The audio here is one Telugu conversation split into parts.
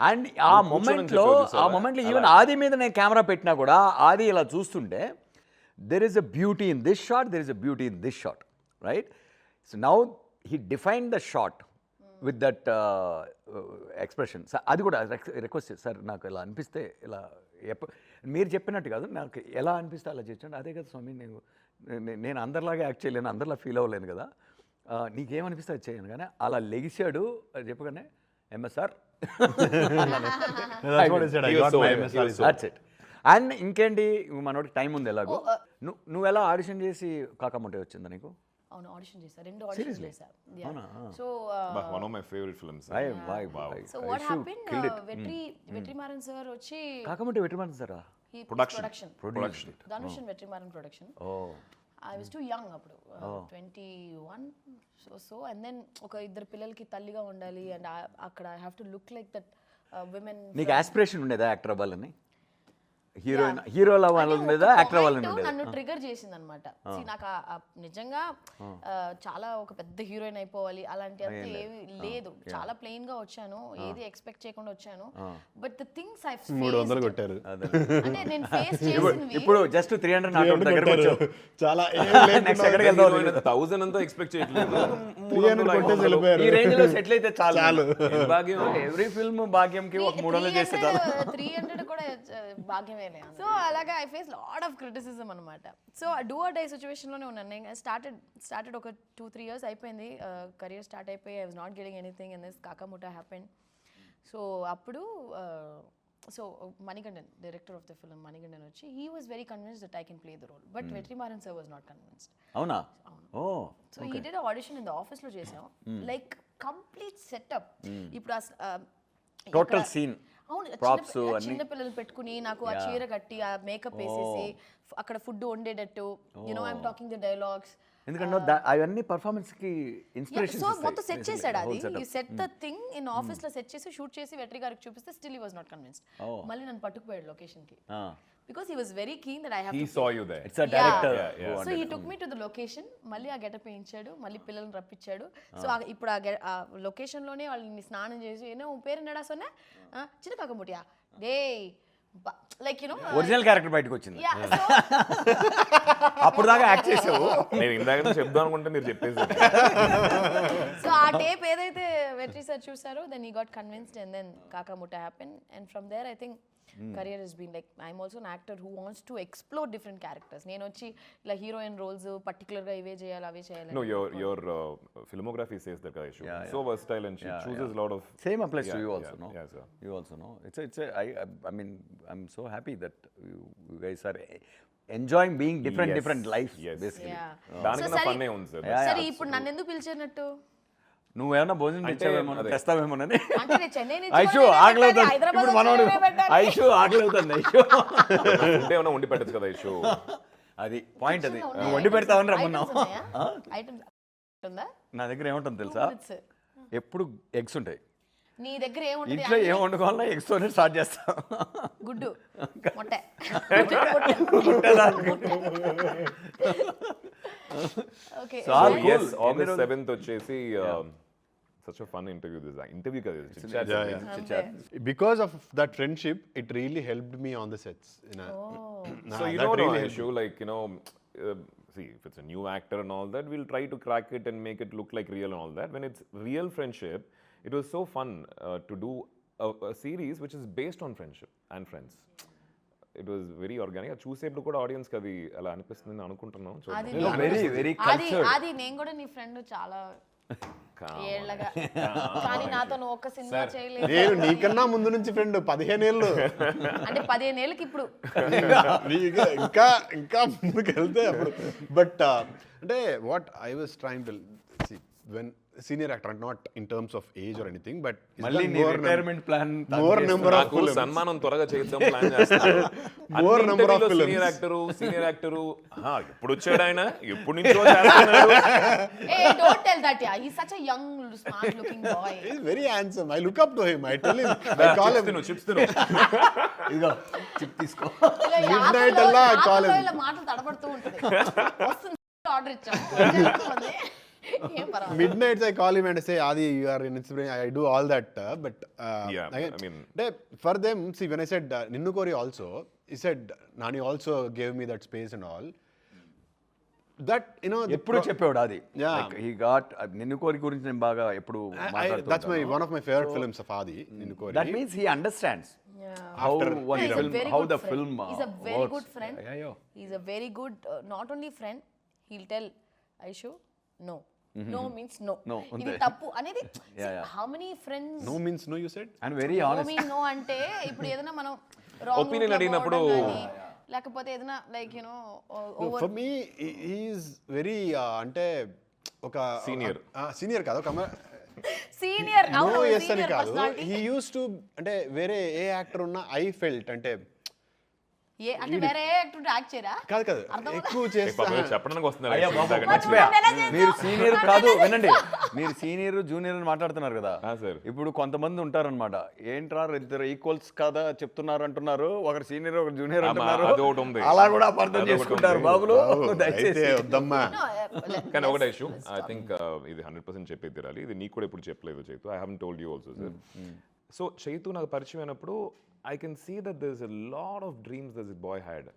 అండ్ ఆ మొమెంట్లో ఈవెన్ ఆది మీద నేను కెమెరా పెట్టినా కూడా ఆది ఇలా చూస్తుంటే there is a beauty in this shot, there is a beauty in this shot, right? So now he define the shot with that expression. Sir అది కూడా రిక్వెస్ట్ సార్, నాకు ఇలా అనిపిస్తే ఇలా మీరు చెప్పినట్టు కాదు, నాకు ఎలా అనిపిస్తే అలా చేయండి. అదే కదా స్వామి, నేను అందరిలాగా యాక్ట్ చేయలేను, అందరిలా ఫీల్ అవ్వలేను కదా, నీకేమనిపిస్తే అది చేయను. కానీ అలా లెగిసాడు అది చెప్పగానే ఎంఎస్ఆర్ అండ్ ఇంకేంటి మనోడికి టైం ఉంది ఎలాగో. నువ్వు ఎలా ఆడిషన్ చేసి కాకముంటే వచ్చిందా నీకు? అవును, ఆడిషన్ చేశా, 2 ఆడిషన్స్ చేశా. So one of my favorite films. So what happen, Vetrimaaran sir వచ్చి కాకముంటే వెట్రిమారన్ సారా production Dhanush Vetrimaaran production. I was too young అప్పుడు, 21. సో అండ్ దెన్ ఒక 2 పిల్లలకి తల్లిగా ఉండాలి అండ్ అక్కడ I have to look like that women. నీకు ఆస్పిరేషన్ ఉండేదా యాక్టర్ అవ్వాలని? హీరోల వాళ్ళ మీద యాక్టర్ అవ్వాలని ఉండేది? నన్ను ట్రిగర్ చేసింది అనమాట. నాకు నిజంగా చాలా ఒక పెద్ద హీరోయిన్ అయిపోవాలి అలాంటి అంతా ఏమీ లేదు. చాలా ప్లెయిన్ గా వచ్చాను, ఏది ఎక్స్పెక్ట్ చేయకుండా వచ్చాను. బట్ ద థింగ్స్ ఐ 300 కొట్టారు అంటే నేను ఫేస్ చేసినవి ఇప్పుడు జస్ట్ 300 నాట్ దగ్గరికి వచ్చావు. చాలా నెక్స్ట్ ఎక్కడికి వెళ్దాం? 1000 అంతా ఎక్స్పెక్ట్ చేయట్లేదు, 300 కొట్టేసి వెళ్ళిపోయారు. ఈ రేంజ్ లో సెటిల్ అయితే చాలు. భాగ్యం ఎవ్రీ ఫిల్మ్ భాగ్యంకి ఒక 300 చేస్తే చాలు. 300 కూడా భాగ్యమే. సో అలాగా I face lot of criticism అనమాట. So do or die situation లోనే ఉన్నాను. నేను స్టార్టెడ్ ఒక 2-3 years అయిపోయింది, కెరియర్ స్టార్ట్ అయిపోయి I was not getting anything and this Kaaka Muttai happen. So అప్పుడు so Manikandan, director of the film Manikandan వచ్చి he was very convinced that I can play the role, but Vetrimaaran sir was not convinced. అవునా? ఓ. So he did audition in the office లో చేసాం, లైక్ కంప్లీట్ సెటప్. ఇప్పుడు టోటల్ సీన్ చిన్న పిల్లలు పెట్టుకుని నాకు ఆ చీర కట్టి ఆ మేకప్ వేసేసి అక్కడ ఫుడ్ వండేటట్టు, you know I'm talking the dialogues. ఎందుకంటే అవన్నీ పర్ఫార్మెన్స్ కి ఇన్స్పిరేషన్. సో మొత్తం సెట్ చేశాడు అది. You set the thing in office లో సెట్ చేసి షూట్ చేసి వెట్రి గారికి చూపిస్తే still he was not convinced. మళ్ళీ నన్ను పట్టుకుపోయాడు లొకేషన్ కి, because he was very keen that I have he to saw you there. It's a director. So he took me to the location. మళ్ళీ ఆ గెటప్ వేయించాడు, మళ్ళీ పిల్లల్ని రప్పించాడు. సో ఇప్పుడు ఆ లొకేషన్ లోనే వాళ్ళని స్నానం చేసి ఏనో పేరు నడా సొన్నా చిన్న కాకముటియా day like you know original character బయటకు వచ్చింది. అప్పుడు దాకా యాక్ట్ చేసావు. నేను ఇందాక చెప్దాం అనుకుంటే మీరు చెప్పేసారు. సో ఆ టేప్ ఏదైతే వెట్రి సార్ చూసారో then he got convinced and then Kaaka Muttai happen and from there I think career has been like I'm also an actor who wants to explore different characters. నేను వచ్చి ఇలా హీరోయిన్ రోల్స్ పర్టికులర్ గా ఇవే చేయాలి అవే చేయాలి. No, your filmography says that guy should so versatile and she chooses a lot of same applies to you also, no? Yeah, sir. You also know it's I mean I'm so happy that you guys are enjoying being different life basically. దానికన్నా ఫన్ ఏ ఉంది సార్. సరే ఇప్పుడు నన్ను ఎందుకు పిలిచారన్నట్టు? నువ్వేమన్నా భోజనం తెచ్చావేమో తెస్తావేమోనని. అంటే నేను చెన్నై నుంచి ఐషు ఆకలి అవుతుంది ఇప్పుడు మనోడు. ఐషు ఆకలి అవుతుంది. ఐషు ఉంటే ఏమైనా వండి పెట్టచ్చు కదా ఐషు. అది పాయింట్, అది నువ్వు వండి పెడతావని రమ్మన్నావు. నా దగ్గర ఏముంటుంది తెలుసా, ఎప్పుడు ఎగ్స్ ఉంటాయి. నీ దగ్గర ఏముంటుంది? ఇంట్లో ఏం వండుకోవాలన్నా ఎగ్స్ తోనే స్టార్ట్ చేస్తాం. గుడ్డు మొట్ట. Okay. So yes, August 7th వచ్చేసి such a fun interview కదా chit chat. Because of that friendship it really helped me on the sets, you know. So you know really issue like you know see if it's a new actor and all that we'll try to crack it and make it look like real and all that. When it's real friendship it was so fun to do a series which is based on friendship and friends. It was very organic. చూసేప్పుడు కూడా ఆడియన్స్ కి అది అలా అనిపిస్తుంది అనుకుంటున్నాను. Very cultured. అది నేను కూడా నీ ఫ్రెండ్ చాలా ఏళ్ళగా, కానీ నాతో నువ్వు ఒక్క సినిమా చేయలేదు. నేను నీకన్నా ముందు నుంచి ఫ్రెండ్ 15 ఏళ్ళు. అంటే 15 ఏళ్ళకి ఇప్పుడు ఇంకా ముందుకు వెళ్తే అప్పుడు. బట్ అంటే what I was trying to see when senior actor, not in terms of age or anything, but మళ్ళీ నీ retirement plan more number of films. సన్మానం త్వరగా చేద్దాం ప్లాన్ చేస్తున్నారు. more number of films. Senior actor ఎప్పుడు వచ్చాడు ఆయన, ఎప్పుడు నుంచో చేస్తున్నాడు. Hey, don't tell that, yeah. He's such a young, smart looking boy. He's very handsome. I look up to him. I tell him, I call him. Chips తిను. ఇదిగో చిప్ తీసుకో. Midnight అలా I call him. ఇలా మాటలు తడబడుతూ ఉంటుంది. వస్తుంది ఆర్డర్ ఇచ్చాము. ఏం పర్వాలేదు. midnights I call him and say, Adi, you are an inspiration. I do all that, but Yeah, again, I mean- for them, see, when I said Ninnu Kori also, he said Nani also gave me that space and all. That, you know, the ఎప్పుడు చెప్పేవాడు అది Yeah. హీ గాట్ నిన్ను కోరి గురించి నేను బాగా ఎప్పుడు that's one of my favorite films of Adi, Ninnu Kori. That means he understands Yeah. How one Yeah, he's a film very how good the friend. Film He's a very good friend. Yeah. He's a very good, not only friend, he'll tell Aishu, no. No means no. No, ఇది అంతే. తప్పు అనేది Yeah. how many friends No means no, you said? And very no honest mean no అంటే ఇప్పుడు ఏదైనా మనం wrong Opinion route లో అడిగినప్పుడు- పోవడం గానీ, లేకపోతే ఏదైనా like you know No, for me, he is very అంటే ఒక Senior. సీనియర్ కాదు ఒక సీనియర్ నో ఎస్ అని కాదు. హీ యూస్ టు అంటే వేరే ఏ యాక్టర్ ఉన్నా ఐ ఫెల్ట్ అంటే ఏ అంటే వేరే యాక్టర్ యాక్ట్ చేయరా కాదు ఎక్కువ చేస్తా. పాపం చెప్పడానికి వస్తున్నారు అయ్యా actually బాబు, ఇందాక మర్చిపోయా. నువ్వు ఎలా చేసావు? మీరు సీనియర్ కాదు, వినండి, మీరు సీనియర్ జూనియర్ అని మాట్లాడుతున్నారు కదా. sir. ఇప్పుడు కొంతమంది ఉంటారన్నమాట, ఏంట్రా ఇద్దరు ఈక్వల్స్ కాదా చెప్తున్నారు అంటున్నారు, ఒకరు సీనియర్ ఒకరు జూనియర్ అంటున్నారు, అది ఒకటి ఉంది. అలా కూడా అపార్థం అది ఒకటి చేసుకుంటారు ఉంది. బాబులు. అయితే దయచేసి వద్దమ్మా. కానీ ఒకటే ఇష్యూ ఐ థింక్ ఇది 100% చెప్పేది తిరాలి. ఇది నీకు కూడా ఎప్పుడు చెప్పలేదు Chaitu. I haven't told you also sir. So Chaitu నాకు పరిచయం అయినప్పుడు I can see that there is a lot of dreams that this boy had.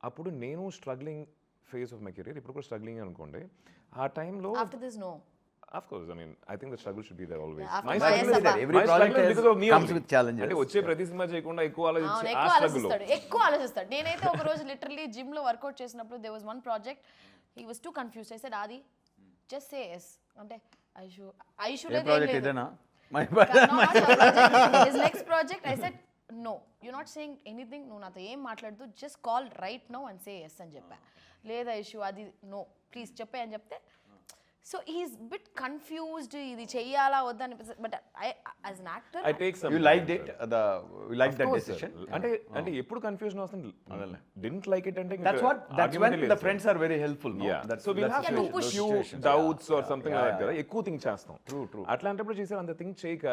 అప్పుడు నేను struggling phase of my career, ఇప్పుడు కూడా స్ట్రగ్లింగ్ అనుకోండి. ఆ టైంలో after this no of course, I mean, I think the struggle should be there always. After My my struggle is yes, there. every My project struggle is because of me comes only. with challenges. అంటే వచ్చే ప్రతి సినిమా చేయకుండా ఎక్కువ అవును, ఆలోచించి ఆ ఎక్కువ స్ట్రగుల్. ఆలోచిస్తాడు ఆలోచిస్తాడు. నేనైతే ఒక రోజు లిటరల్లీ జిమ్ లో వర్కౌట్ చేసినప్పుడు they was one project, he was too confused. I said Aadi just say yes అంటే ఐషు ఏ ప్రాజెక్ట్ ఇదేనా? His next project I said no you not saying anything, నువ్వు నాతో ఏం మాట్లాడదు, just call right now and say yes అని చెప్పా. లేదా ఐషు అది నో ప్లీజ్ చెప్పే అని చెప్తే, సో హీస్ బిట్ కన్ఫ్యూజ్డ్, ఇది చెయ్యాలా వద్దా అని. But I as an actor I take some You liked it? You liked that Of course, decision? sir. అంటే ఎప్పుడు కన్ఫ్యూజన్ వస్తుంది. Didn't like it అంటే That's when the friends are very helpful. No? Yeah. That's- So we'll that's have the few push. situations. doubts or something Yeah, like that yeah, కదా, ఎక్కువ థింక్ చేస్తాం. True. అట్లాంటప్పుడు చేసారు అంత థింక్ చేయక,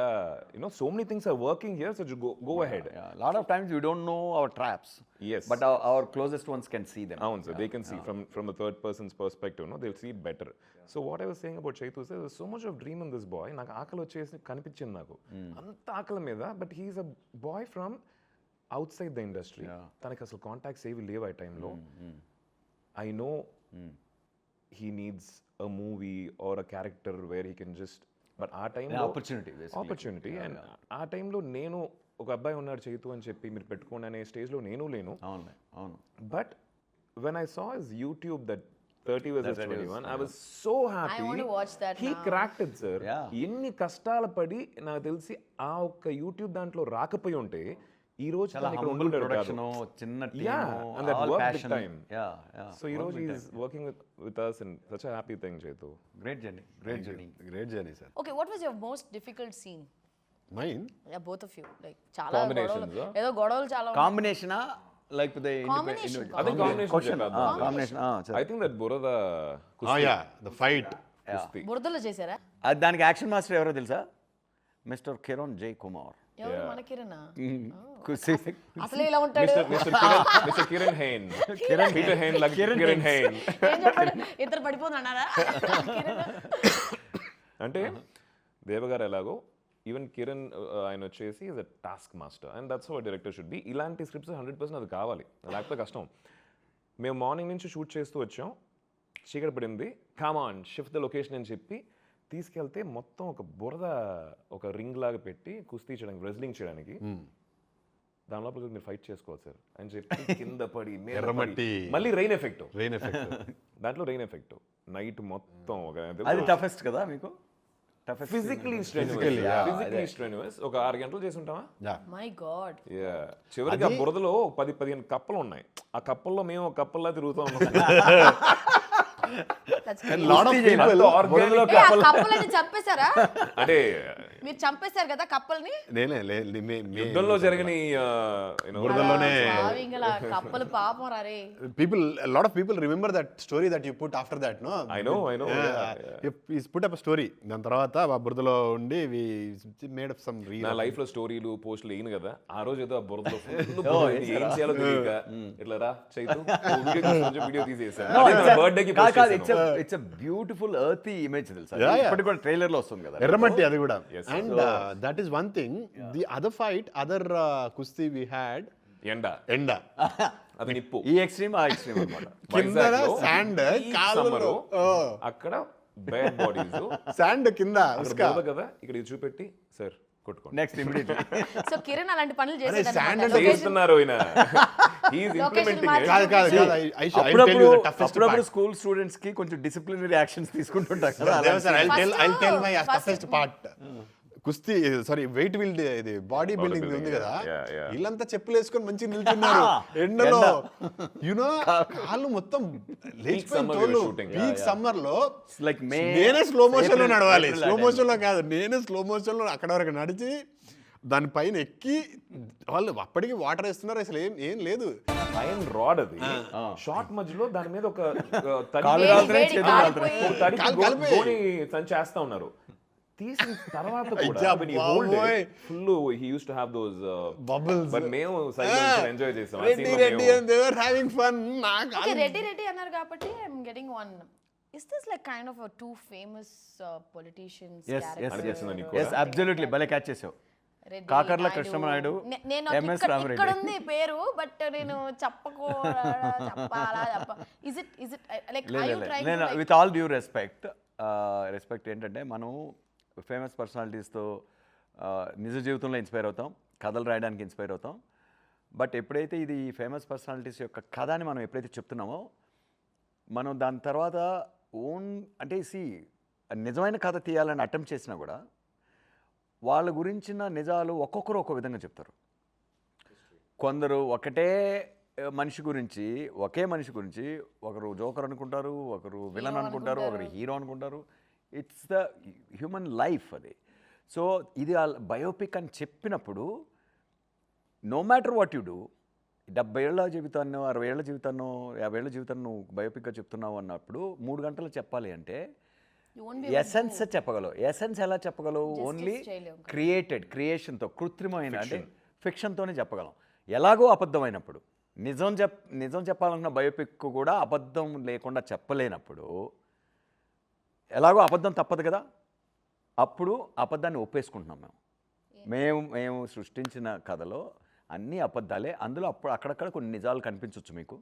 so many things are working here, so go ahead. Yeah, a lot of times we don't know our traps. Yes. But our closest ones can see them. అవును sir, they can see from the third person's perspective, no, they'll see it better. So what I was saying about Chaitu is there's so much of dream in this boy. నాకు ఆకలి వచ్చేసి కనిపించింది నాకు, అంత ఆకలి మీద. But he's a boy from outside the industry. తనకి అసలు కాంటాక్ట్స్ ఏవి లేవు ఆ టైంలో. I know he needs a movie or a character where he can just, but ఆ టైంలో ఆపర్చునిటీ. అండ్ ఆ టైంలో నేను ఒక అబ్బాయి ఉన్నాడు చైతు అని చెప్పి మీరు పెట్టుకోండి అనే స్టేజ్లో నేను లేను. అవును. But when I saw his YouTube that 30 versus 21, I was so happy. I want to watch that He now. cracked it, sir. Yeah. ఎన్ని కష్టాలు పడి నాకు తెలిసి ఆ ఒక్క యూట్యూబ్ దాంట్లో రాకపోయి ఉంటే ఈ రోజు చాలా తను ఇక్కడ humble ఉండేవాడు production, కాదు. చిన్న Yeah, team, and that all worked big passion. time. Yeah. So ఈ రోజు he's working with us and such a happy thing, Chetu. Great journey. Great journey, sir. Okay, what was your most difficult scene? Mine? Yeah, both of you. Like చాలా Combinations, గొడవలు, ఏదో గొడవలు చాలా ఉన్నాయి. Combination like the Combination. I think combination question. check Combination. I think that Burada Oh yeah, the fight. Kusti. బురదలో చేశారా? దానికి యాక్షన్ మాస్టర్ ఎవరో తెలుసా? మిస్టర్ కిరణ్ జై కుమార్. ఎవరు? మన కిరణా? అసలే Mr. ఇలా ఉంటాడు. Mr. Kiran Hain. Peter Hain like Kiran Hain. ఏం చెప్పాడు? ఇద్దరు పడిపోతున్నారా? అంటే దేవగారు ఎలాగో ఈవెన్ కిరణ్ ఆయన వచ్చేసి is a task master and that's how director should be. ఇలాంటి స్క్రిప్ట్స్ 100% అది కావాలి, లేకపోతే కష్టం. మేము మార్నింగ్ నుంచి షూట్ చేస్తూ వచ్చాం, చీకటి పడింది, కామాన్ షిఫ్ట్ ద లొకేషన్ అని చెప్పి తీసుకెళ్తే మొత్తం ఒక బురద ఒక రింగ్ లాగా పెట్టి కుస్తీ చేయడానికి, రెజ్లింగ్ చేయడానికి, దాని లోపల మీరు ఫైట్ చేసుకోవాలి సార్ అని చెప్పి కింద పడి మీద ఎర్రమట్టి. పడి, మళ్ళీ రెయిన్ ఎఫెక్ట్, Rain effect. దాంట్లో రెయిన్ ఎఫెక్ట్ నైట్ మొత్తం అది టఫెస్ట్ కదా మీకు? Physically strenuous. ఒక 6 గంటలు చేసి ఉంటామా? Yeah. My God. చివరికి ఆ బురదలో 10-15 కప్పలు ఉన్నాయి. ఆ కప్పల్లో మేము ఒక కప్పల్లా తిరుగుతూ ఉన్నాం. And lot of people. కప్పలని చంపేశారా? అంటే మీరు చంపేశారు కదా కప్పల్ని? యుద్ధంలో జరిగిన బురదలోనే ఇంకా కప్పలు పాపం రారే. people, a lot of people remember that story that you put after that, no? I know. He's put up a story. దాని తర్వాత ఆ బురదలో ఉండి we made up some reel. నా లైఫ్ లో స్టోరీలు పోస్టులు వేయను కదా, ఆ రోజు ఏదో ఆ బురదలో ఏం చేయాలో తెలియక ఇట్లా రా చైతు వీడియో తీసేసాను. బర్త్డేకి కాదు ఇట్స్ బ్యూటిఫుల్ ఎర్తీ ఇమేజ్ తెలుసా Yeah, yeah. ఇప్పటికి కూడా ట్రైలర్ లో వస్తుంది కదా ఎర్రమట్టి అది కూడా. And that is one thing. The other fight, other కుస్తీ వి హ్యాడ్ ఎండ. అది నిప్పు. ఈ ఎక్స్ట్రీమ్ ఆ ఎక్స్ట్రీమ్ అన్నమాట. కింద శాండ్, కాళ్ళు అక్కడ బ్యాడ్ బాడీస్, శాండ్ కింద ఉస్కా. కదా ఇక్కడ ఇది చూపెట్టి సార్ కొట్టుకోండి. నెక్స్ట్ ఇమిడియట్లీ సో కిరణ్ అలాంటి పనులు చేస్తున్నారు ఈయన. He is implementing it. కాదు కాదు కాదు. అప్పుడప్పుడు స్కూల్ స్టూడెంట్స్ కి కొంచెం డిసిప్లినరీ యాక్షన్స్ తీసుకుంటుంటారు కదా I'll tell my toughest part. కుస్తీ సారీ వెయిట్ బిల్డ్ ఇది బాడీ బిల్డింగ్ ఉంది కదా, yeah. వీళ్ళంతా చెప్పులు వేసుకొని మంచిగా నిల్చున్నారు ఎండలో. యునో కాళ్ళు మొత్తం summer we were shooting. Peak summer లో like May, నేనే స్లో మోషన్ లో April, నడవాలి. April స్లో ఆ మోషన్ లో కాదు, నేనే స్లో మోషన్ లో అక్కడ వరకు నడిచి దానిపైన ఎక్కి వాళ్ళు అప్పటికి వాటర్ వేస్తున్నారు. అసలు ఏం లేదు. ఐరన్ రాడ్ అది షార్ట్ మధ్యలో దాని మీద ఒక కాలు కాలుతున్నాయి, చేతులు కాలుతున్నాయి. గోని చేస్తా ఉన్నారు. తీసిన తర్వాత కూడా full he use to have those bubbles. But మేము సైలెన్స్ ఎంజాయ్ చేసాం. Reddy Reddy and they were having fun. Reddy అన్నారు కాబట్టి I'm getting one. Is this like kind of a two famous politicians అనిపిస్తుందా నీకు? yes absolutely భలే క్యాచ్ చేసావు. కాకర్ల కృష్ణనాయుడు, MS రామరెడ్డి. ఇక్కడ ఉంది పేరు బట్ నేను చెప్పాలా is it like are you trying to like with all due respect ఏంటంటే మనం ఫేమస్ పర్సనాలిటీస్తో నిజ జీవితంలో ఇన్స్పైర్ అవుతాం, కథలు రాయడానికి ఇన్స్పైర్ అవుతాం. బట్ ఎప్పుడైతే ఇది ఫేమస్ పర్సనాలిటీస్ యొక్క కథ అని మనం ఎప్పుడైతే చెప్తున్నామో, మనం దాని తర్వాత అంటే నిజమైన కథ తీయాలని అటెంప్ట్ చేసినా కూడా వాళ్ళ గురించిన నిజాలు ఒక్కొక్కరు ఒక్కో విధంగా చెప్తారు. కొందరు ఒకే మనిషి గురించి ఒకరు జోకర్ అనుకుంటారు, ఒకరు విలన్ అనుకుంటారు, ఒకరు హీరో అనుకుంటారు. ఇట్స్ ద హ్యూమన్ లైఫ్ అది. సో ఇది బయోపిక్ అని చెప్పినప్పుడు no matter what you do, 70 ఏళ్ళ జీవితాన్నో 60 ఏళ్ళ జీవితాన్నో 50 ఏళ్ళ జీవితాన్ని నువ్వు బయోపిక్గా చెప్తున్నావు అన్నప్పుడు 3 గంటలు చెప్పాలి అంటే ఎసెన్స్ చెప్పగలవు. ఎసెన్స్ ఎలా చెప్పగలవు? ఓన్లీ క్రియేషన్తో, కృత్రిమైన అంటే ఫిక్షన్తోనే చెప్పగలం. ఎలాగో అబద్ధమైనప్పుడు నిజం చెప్పాలన్న బయోపిక్ కూడా అబద్ధం లేకుండా చెప్పలేనప్పుడు ఎలాగో అబద్ధం తప్పదు కదా, అప్పుడు అబద్ధాన్ని ఒప్పేసుకుంటున్నాం. మేము సృష్టించిన కథలో అన్నీ అబద్ధాలే. అందులో అక్కడక్కడ కొన్ని నిజాలు కనిపించవచ్చు మీకు.